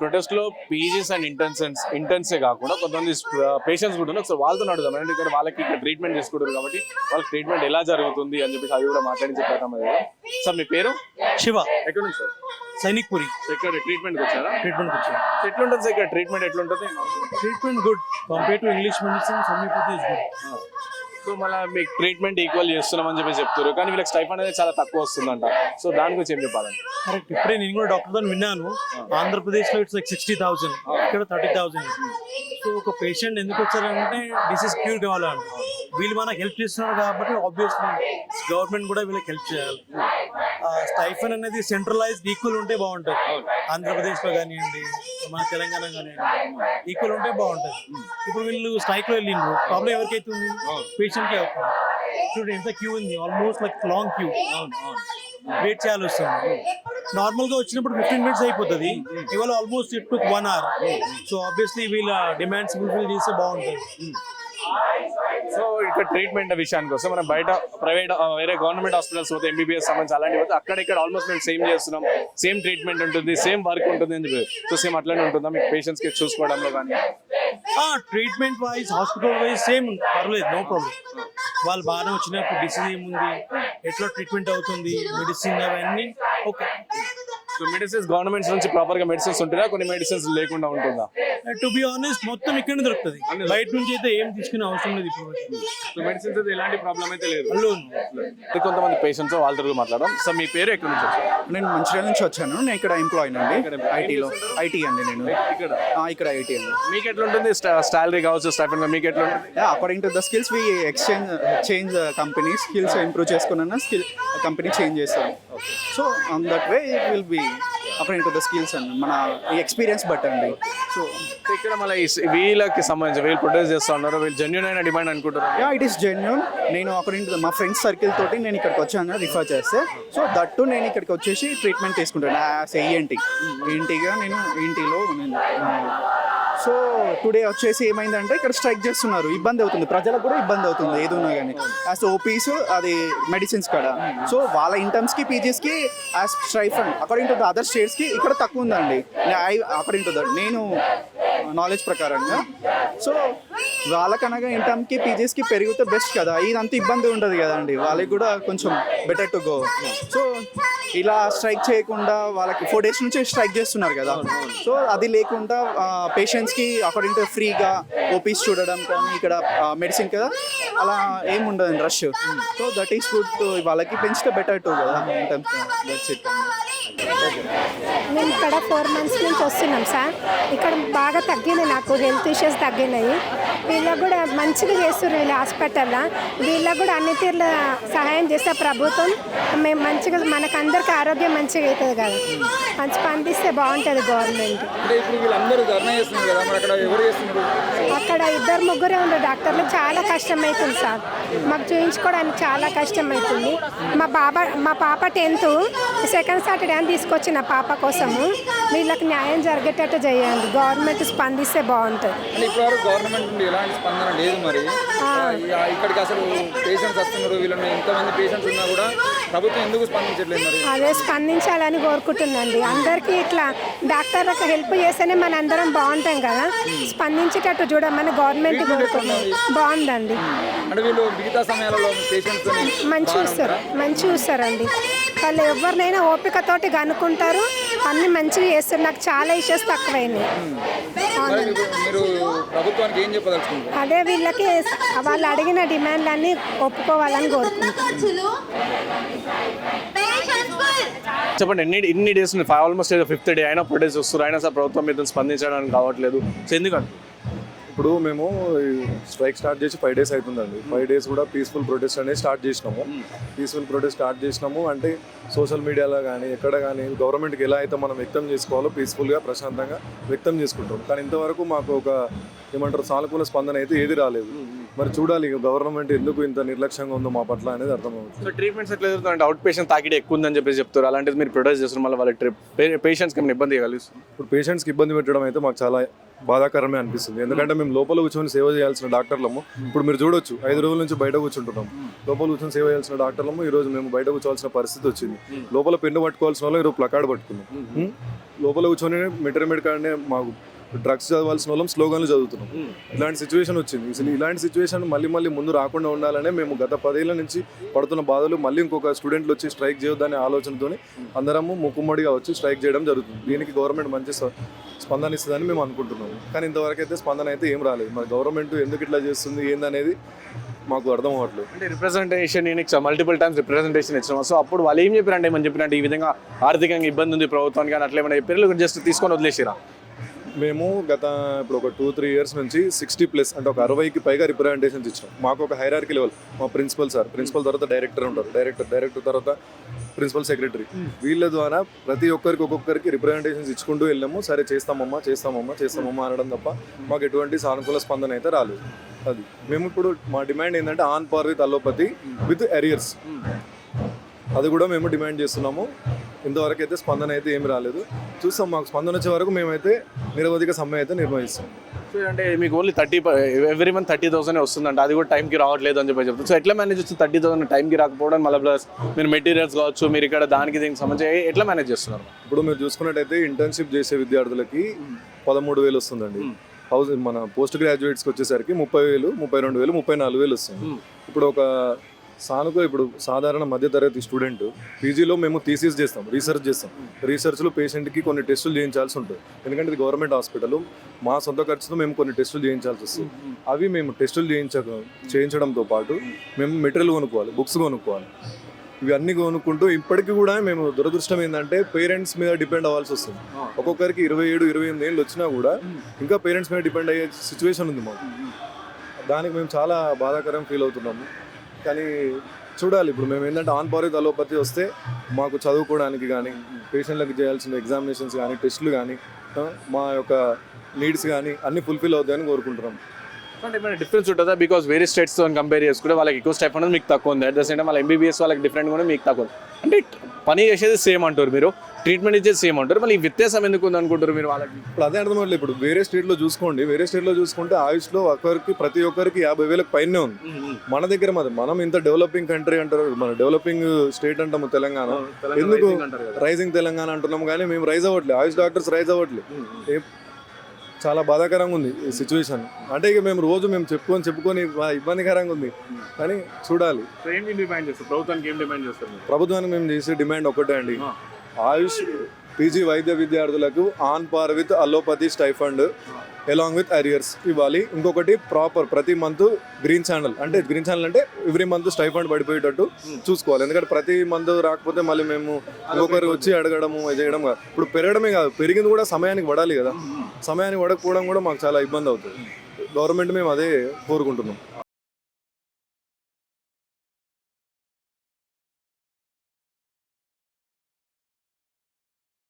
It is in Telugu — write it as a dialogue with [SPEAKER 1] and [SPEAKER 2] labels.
[SPEAKER 1] ప్రొటెస్ట్ లో పీజీస్ అండ్ ఇంటర్న్సే కాకుండా కొంతమంది పేషెంట్స్ కూడా ఉన్నారు. ఒకసారి వాళ్ళతో అడుగుదాం, ఎందుకంటే వాళ్ళకి ఇక్కడ ట్రీట్మెంట్ చేసుకుంటారు కాబట్టి వాళ్ళకి ట్రీట్మెంట్ ఎలా జరుగుతుంది అని చెప్పేసి అది కూడా మాట్లాడించే ప్రయత్నం అదే. సార్ మీ పేరు?
[SPEAKER 2] శివ.
[SPEAKER 1] ఎక్కడ నుంచి సార్?
[SPEAKER 2] సైనిక్పురి.
[SPEAKER 1] ఇక్కడ ట్రీట్మెంట్కి వచ్చారా?
[SPEAKER 2] ట్రీట్మెంట్కి వచ్చాను.
[SPEAKER 1] ఎట్లుంటుంది సార్ ఇక్కడ ట్రీట్మెంట్? ఎట్లుంటుంది
[SPEAKER 2] treatment? Good. Compare to English medicine homeopathy is good.
[SPEAKER 1] So మళ్ళీ మీకు ట్రీట్మెంట్ ఈక్వల్ చేస్తున్నామని చెప్పి చెప్తారు, కానీ వీళ్ళకి స్టైఫండ్ అనేది చాలా తక్కువ వస్తుందంట. సో దాని గురించి ఏం చెప్పాలంటే?
[SPEAKER 2] కరెక్ట్. ఇప్పుడే నేను కూడా డాక్టర్ తో విన్నాను, ఆంధ్రప్రదేశ్లో ఇట్స్ లైక్ 60,000, ఇక్కడ 30,000. సో ఒక పేషెంట్ ఎందుకు వచ్చారంటే డిసీజ్ క్యూర్ కావాలంట. వీళ్ళు మనకు హెల్ప్ చేస్తున్నారు కాబట్టి ఆబ్వియస్లీ గవర్నమెంట్ కూడా వీళ్ళకి హెల్ప్ చేయాలి. స్టైఫన్ అనేది సెంట్రలైజ్డ్ ఈక్వల్ ఉంటే బాగుంటుంది. ఆంధ్రప్రదేశ్లో కానివ్వండి, మన తెలంగాణ కానివ్వండి, ఈక్వల్ ఉంటే బాగుంటుంది. ఇప్పుడు వీళ్ళు స్ట్రైక్లో వెళ్ళిండ్రు, ప్రాబ్లం ఎవరికైతే ఉంది? పేషెంట్కి అవుతుంది. చూడండి ఎంత క్యూ ఉంది, almost like long queue. Wait చేయాలి వస్తుంది. నార్మల్గా వచ్చినప్పుడు 15 minutes అయిపోతుంది, ఇవాళ almost it took 1 hour. So obviously వీళ్ళ డిమాండ్స్ ఫుల్ఫిల్ చేస్తే బాగుంటుంది.
[SPEAKER 1] సో ఇక్కడ ట్రీట్మెంట్ విషయానికి వస్తే మనం బయట ప్రైవేట్ వేరే గవర్నమెంట్ హాస్పిటల్స్ పోతే ఎంబీబీఎస్ సంబంధించి అలాంటివి పోతే అక్కడ ఇక్కడ ఆల్మోస్ట్ మేము సేమ్ చేస్తున్నాం, సేమ్ ట్రీట్మెంట్ ఉంటుంది, సేమ్ వర్క్ ఉంటుంది అని చెప్పి. సో సేమ్ అట్లానే ఉంటుందా మీకు పేషెంట్స్కి చూసుకోవడంలో కానీ?
[SPEAKER 2] Treatment wise, hospital wise same, పర్లేదు, నో ప్రాబ్లం. వాళ్ళు బాగానే వచ్చినప్పుడు డిసీజ్ ఏముంది, ఎట్లా ట్రీట్మెంట్ అవుతుంది, మెడిసిన్ అవన్నీ ఓకే.
[SPEAKER 1] సో మెడిసిన్స్ గవర్నమెంట్స్ నుంచి ప్రాపర్ గా మెడిసిన్స్ ఉంటుందా, కొన్ని మెడిసిన్స్ లేకుండా ఉంటుందా?
[SPEAKER 2] టు బి ఆనెస్ట్ మొత్తం ఇక్కడనే దొరుకుతుంది, బయట నుంచి అయితే ఏం తీసుకునే అవసరం లేదు. ఇప్పుడు
[SPEAKER 1] సో మెడిసిన్స్ అయితే ఎలాంటి ప్రాబ్లం అయితే లేదు. కొంతమంది పేషెంట్స్ వాళ్ళతో మాట్లాడడం. సో మీ పేరు ఎక్కడి నుంచి వచ్చారు?
[SPEAKER 3] నేను మంచిర్యాల నుంచి వచ్చాను. నేను ఇక్కడ ఎంప్లాయీ అండి, ఐటీలో. ఐటీ అండి నేను ఇక్కడ ఐటీ అండి.
[SPEAKER 1] మీకు ఎట్లా ఉంటుంది సాలరీ కావచ్చు, స్టైఫండ్ మీకు ఎట్లా ఉంటుంది?
[SPEAKER 3] According to the skills we change company skills improve చేసుకున్న స్కిల్ కంపెనీ చేంజ్ చేస్తాం. So on that way it will be according to the skills అండి, మన ఎక్స్పీరియన్స్ బట్ అండి. సో
[SPEAKER 1] ఇక్కడ మళ్ళీ వీళ్ళకి సంబంధించి వీళ్ళు ప్రొడ్యూస్ చేస్తూ ఉన్నారు, వీళ్ళు జెన్యూన్ అయిన డిమాండ్ అనుకుంటారు.
[SPEAKER 3] It is genuine. నేను అకార్డింగ్ టు మా ఫ్రెండ్స్ సర్కిల్ తోటి నేను ఇక్కడికి వచ్చాను రిఫర్ చేస్తే. సో దట్టు నేను ఇక్కడికి వచ్చేసి ట్రీట్మెంట్ తీసుకుంటాను యాజ్ ఏంటిగా నేను ఇంటిలో. సో టుడే వచ్చేసి ఏమైందంటే ఇక్కడ స్ట్రైక్ చేస్తున్నారు, ఇబ్బంది అవుతుంది, ప్రజలకు కూడా ఇబ్బంది అవుతుంది ఏది ఉన్నా కానీ. యాజ్ ఓపీస్ అది మెడిసిన్స్ కూడా. సో వాళ్ళ ఇంటర్మ్స్కి పీజీస్కి as stipend according to the other స్టేట్స్కి ఇక్కడ తక్కువ ఉందండి, అకార్డింగ్ టు దట్ నేను నాలెడ్జ్ ప్రకారంగా. సో వాళ్ళకనగా ఇంటర్మ్కి పీజీస్కి పెరిగితే బెస్ట్ కదా, ఇదంతా ఇబ్బంది ఉండదు కదండి, వాళ్ళకి కూడా కొంచెం బెటర్ టు గో. సో ఇలా స్ట్రైక్ చేయకుండా వాళ్ళకి 4 days నుంచి స్ట్రైక్ చేస్తున్నారు కదా. సో అది లేకుండా పేషెంట్స్కి అకార్డింగ్ టు ఫ్రీగా ఓపీస్ చూడడం కానీ ఇక్కడ మెడిసిన్ కదా అలా ఏమి ఉండదు rush. So that is good. వాళ్ళకి పెంచితే బెటర్ టు కదా దట్స్ ఇట్.
[SPEAKER 4] మేము ఇక్కడ 4 months నుంచి వస్తున్నాం సార్. ఇక్కడ బాగా తగ్గినాయి, నాకు హెల్త్ ఇష్యూస్ తగ్గినాయి. వీళ్ళకు కూడా మంచిగా చేస్తున్నారు వీళ్ళ హాస్పిటల్లో. వీళ్ళకు కూడా అన్ని తీర్ల సహాయం చేస్తే ప్రభుత్వం మేము మంచిగా మనకు అందరికీ ఆరోగ్యం మంచిగా అవుతుంది కదా, మంచి స్పందిస్తే బాగుంటుంది గవర్నమెంట్. అక్కడ 2-3 ఉన్నారు డాక్టర్లు, చాలా కష్టం అవుతుంది సార్, మాకు చూయించుకోవడానికి చాలా కష్టం అవుతుంది. మా పాప 10th సెకండ్ సాటర్డే అని తీసుకొచ్చిన పాప కోసము. వీళ్ళకి న్యాయం జరిగేటట్టు చేయండి, గవర్నమెంట్ స్పందిస్తే బాగుంటుంది.
[SPEAKER 5] గవర్నమెంట్ నుండి ఎలాంటి స్పందన లేదు. మరి ఇక్కడికి అసలు పేషెంట్స్ వస్తున్నారు, వీళ్ళని ఎంతమంది పేషెంట్స్ ఉన్నా కూడా ప్రభుత్వం ఎందుకు స్పందించట్లేదు? మరి అదే
[SPEAKER 4] స్పందించాలని కోరుకుంటుందండి. అందరికీ ఇట్లా డాక్టర్లకు హెల్ప్ చేస్తేనే మన అందరం బాగుంటాం కదా, స్పందించేటట్టు చూడమని గవర్నమెంట్ కోరుకుంటుంది. బాగుందండి.
[SPEAKER 5] అంటే వీళ్ళు మిగతా సమయాలలో పేషెంట్స్
[SPEAKER 4] మంచి చూస్తారండి. వాళ్ళు ఎవరినైనా ఓపికతోటి కనుక్కుంటారు, అన్ని మంచిగా చేస్తారు. నాకు చాలా ఇష్యూస్ తక్కువైనాయి. అదే వీళ్ళకి వాళ్ళు అడిగిన డిమాండ్లన్నీ ఒప్పుకోవాలని కోరుకుంటున్నాను.
[SPEAKER 1] చెప్పండి, ఇన్ని డేస్ ఆల్మోస్ట్ 5th day అయినా ప్రొడ్యూస్ వస్తారు, అయినా సార్ ప్రభుత్వం మీద స్పందించడానికి కావట్లేదు. సో ఎందుకంటే
[SPEAKER 6] ఇప్పుడు మేము స్ట్రైక్ స్టార్ట్ చేసి 5 days అవుతుందండి. 5 days కూడా పీస్ఫుల్ ప్రొటెస్ట్ అనేది స్టార్ట్ చేసినాము. అంటే సోషల్ మీడియాలో కానీ ఎక్కడ కానీ గవర్నమెంట్కి ఎలా అయితే మనం వ్యక్తం చేసుకోవాలో పీస్ఫుల్గా ప్రశాంతంగా వ్యక్తం చేసుకుంటాం. కానీ ఇంతవరకు మాకు ఒక సానుకూల స్పందన అయితే ఏది రాలేదు. మరి చూడాలి ఇక గవర్నమెంట్ ఎందుకు ఇంత నిర్లక్ష్యంగా ఉందో మా పట్ల అనేది అర్థమవుతుంది.
[SPEAKER 1] సో ట్రీట్మెంట్స్ ఎట్లా జరుగుతుంది అంటే అవుట్ పేషెంట్ తాకిడి ఎక్కువ ఉందని చెప్పేసి చెప్తారు, అలాంటిది మీరు ప్రొడ్యూస్ చేస్తున్నారు, మళ్ళీ వాళ్ళ పేషెంట్స్కి ఏమైనా ఇబ్బంది కలిగిస్తుంది?
[SPEAKER 6] ఇప్పుడు పేషెంట్స్కి ఇబ్బంది పెట్టడం అయితే మాకు చాలా బాధాకరమే అనిపిస్తుంది. ఎందుకంటే మేము లోపల కూర్చొని సేవ చేయాల్సిన డాక్టర్లము ఇప్పుడు మీరు చూడొచ్చు 5 రోజుల నుంచి బయట కూర్చుంటున్నాం. లోపల కూర్చొని సేవ చేయాల్సిన డాక్టర్లము ఈ రోజు మేము బయట కూర్చోవాల్సిన పరిస్థితి వచ్చింది. లోపల పెన్ను పట్టుకోవాల్సిన వాళ్ళు ఈరోజు ప్లకార్డ్ పట్టుకున్నాం. లోపల కూర్చొని మెటర్మీడ్ కాడనే మాకు డ్రగ్స్ చదవాల్సిన వాళ్ళం స్లోగన్లు చదువుతున్నాం. ఇలాంటి సిచ్యువేషన్ వచ్చింది. అసలు ఇలాంటి సిచ్యువేషన్ మళ్ళీ ముందు రాకుండా ఉండాలనే మేము గత 10 ఏళ్ల నుంచి పడుతున్న బాధలు మళ్ళీ ఇంకొక స్టూడెంట్లు వచ్చి స్ట్రైక్ చేయొద్దనే ఆలోచనతో అందరము ముక్కుమ్మడిగా వచ్చి స్ట్రైక్ చేయడం జరుగుతుంది. దీనికి గవర్నమెంట్ మంచి స్పందన ఇస్తుందని మేము అనుకుంటున్నాము. కానీ ఇంతవరకు అయితే స్పందన అయితే ఏం రాలేదు. మరి గవర్నమెంట్ ఎందుకు ఇట్లా చేస్తుంది ఏందనేది మాకు అర్థం అవ్వట్లేదు.
[SPEAKER 1] అంటే రిప్రజెంటేషన్ మల్టిపుల్ టైమ్స్ రిప్రజెంటేషన్ ఇచ్చినాం. సో అప్పుడు వాళ్ళు ఏం చెప్పారంటే ఏమని చెప్పినట్టు ఈ విధంగా ఆర్థికంగా ఇబ్బంది ఉంది ప్రభుత్వానికి కానీ అట్లా ఏమైనా చెప్పారు, జస్ట్ తీసుకొని వదిలేసిరా?
[SPEAKER 6] మేము గత ఇప్పుడు ఒక 2-3 ఇయర్స్ నుంచి 60+ అంటే ఒక 60కి పైగా రిప్రజెంటేషన్స్ ఇచ్చాం. మాకు ఒక హైరార్కీ లెవెల్, మా ప్రిన్సిపల్ తర్వాత డైరెక్టర్ ఉంటారు, డైరెక్టర్ తర్వాత ప్రిన్సిపల్ సెక్రటరీ, వీళ్ళ ద్వారా ప్రతి ఒక్కరికి రిప్రజెంటేషన్స్ ఇచ్చుకుంటూ వెళ్ళాము. సరే చేస్తామమ్మా అనడం తప్ప మాకు ఎటువంటి సానుకూల స్పందన అయితే రాలేదు. అది మేము ఇప్పుడు మా డిమాండ్ ఏంటంటే on par with allopathy with arrears, అది కూడా మేము డిమాండ్ చేస్తున్నాము. ఇంతవరకు అయితే స్పందన అయితే ఏమి రాలేదు. చూస్తాం, మాకు స్పందన వచ్చే వరకు మేమైతే నిరవధిక సమ్మె అయితే నిర్వహిస్తాం.
[SPEAKER 1] సో అంటే మీకు ఓన్లీ 30 మంత్ 30,000 వస్తుందంట, అది కూడా టైంకి రావట్లేదు అని చెప్పి చెప్తారు. సో ఎట్లా మేనేజ్ చేస్తుంది 30,000 టైంకి రాకపోవడం, మళ్ళీ ప్లస్ మీరు మెటీరియల్స్ కావచ్చు, మీరు ఇక్కడ దీనికి సంబంధించి ఎట్లా మేనేజ్ చేస్తున్నారు?
[SPEAKER 6] ఇప్పుడు మీరు చూసుకున్నట్టయితే ఇంటర్న్షిప్ చేసే విద్యార్థులకి 13,000 వస్తుందండి. మన పోస్ట్ గ్రాడ్యుయేట్స్కి వచ్చేసరికి 30,000, 32,000, 34,000 వస్తుంది. ఇప్పుడు ఒక ఇప్పుడు సాధారణ మధ్యతరగతి స్టూడెంట్ పీజీలో మేము థీసిస్ చేస్తాం, రీసెర్చ్లో పేషెంట్కి కొన్ని టెస్టులు చేయించాల్సి ఉంటుంది. ఎందుకంటే ఇది గవర్నమెంట్ హాస్పిటల్, మా సొంత ఖర్చుతో మేము కొన్ని టెస్టులు చేయించాల్సి వస్తుంది. అవి మేము టెస్టులు చేయించడంతో పాటు మేము మెటీరియల్ కొనుక్కోవాలి, బుక్స్ కొనుక్కోవాలి. ఇవన్నీ కొనుక్కుంటూ ఇప్పటికీ కూడా మేము దురదృష్టం ఏంటంటే పేరెంట్స్ మీద డిపెండ్ అవ్వాల్సి వస్తుంది. ఒక్కొక్కరికి 27-28 ఏళ్ళు వచ్చినా కూడా ఇంకా పేరెంట్స్ మీద డిపెండ్ అయ్యే సిచ్యువేషన్ ఉంది మాకు. దానికి మేము చాలా బాధాకరం ఫీల్ అవుతున్నాము. కానీ చూడాలి, ఇప్పుడు మేము ఏంటంటే ఆన్ పార్ విత్ అలోపతి వస్తే మాకు చదువుకోవడానికి కానీ, పేషెంట్లకు చేయాల్సిన ఎగ్జామినేషన్స్ కానీ, టెస్టులు కానీ, మా యొక్క నీడ్స్ కానీ అన్నీ ఫుల్ఫిల్ అవుతాయని కోరుకుంటున్నాం.
[SPEAKER 1] అంటే ఏమైనా డిఫరెన్స్ ఉంటుందా? బికాస్ వేరే స్టేట్స్తో కంపేర్ చేసుకుంటే వాళ్ళకి ఎక్కువ స్టైప్ అనేది మీకు తక్కువ ఉంది, అట్ ద సేమ్ టైం వాళ్ళ MBBS వాళ్ళకి డిఫరెంట్ కూడా మీకు తక్కువ ఉంది. అంటే పని చేసేది సేమ్ అంటారు మీరు, ట్రీట్మెంట్ ఇచ్చేది సేమ్ అంటారు, మళ్ళీ ఈ వ్యత్యాసం ఎందుకు ఉంది అనుకుంటారు మీరు వాళ్ళకి?
[SPEAKER 6] ఇప్పుడు అదే అర్థమవుతుంది. ఇప్పుడు వేరే స్టేట్లో చూసుకుంటే ఆయుష్లో ప్రతి ఒక్కరికి 50,000 పైనే ఉంది. మన దగ్గర మనం ఇంత డెవలపింగ్ కంట్రీ అంటారు, మన డెవలపింగ్ స్టేట్ అంటాము తెలంగాణ. ఎందుకు రైజింగ్ తెలంగాణ అంటున్నాము కానీ మేము రైజ్ అవ్వట్లేదు, ఆయుష్ డాక్టర్స్ రైజ్ అవ్వట్లేదు. చాలా బాధాకరంగా ఉంది ఈ సిచ్యువేషన్. అంటే ఇక మేము రోజు చెప్పుకొని ఇబ్బందికరంగా ఉంది. కానీ చూడాలి. ప్రభుత్వానికి మేము చేసే డిమాండ్ ఒకటే అండి, ఆయుష్ పీజీ వైద్య విద్యార్థులకు on par with allopathy stipend along with arrears ఇవ్వాలి. ఇంకొకటి ప్రాపర్ ప్రతి మంత్ గ్రీన్ ఛానల్ అంటే ఎవ్రీ మంత్ స్టైఫండ్ పడిపోయేటట్టు చూసుకోవాలి. ఎందుకంటే ప్రతి మంత్ రాకపోతే మళ్ళీ మేము ఇంకొకరు వచ్చి అడగడము చేయడం కాదు. ఇప్పుడు పెరగడమే కాదు, పెరిగింది కూడా సమయానికి పడాలి కదా. సమయానికి పడకపోవడం కూడా మాకు చాలా ఇబ్బంది అవుతుంది. గవర్నమెంట్ మేము అదే కోరుకుంటున్నాం.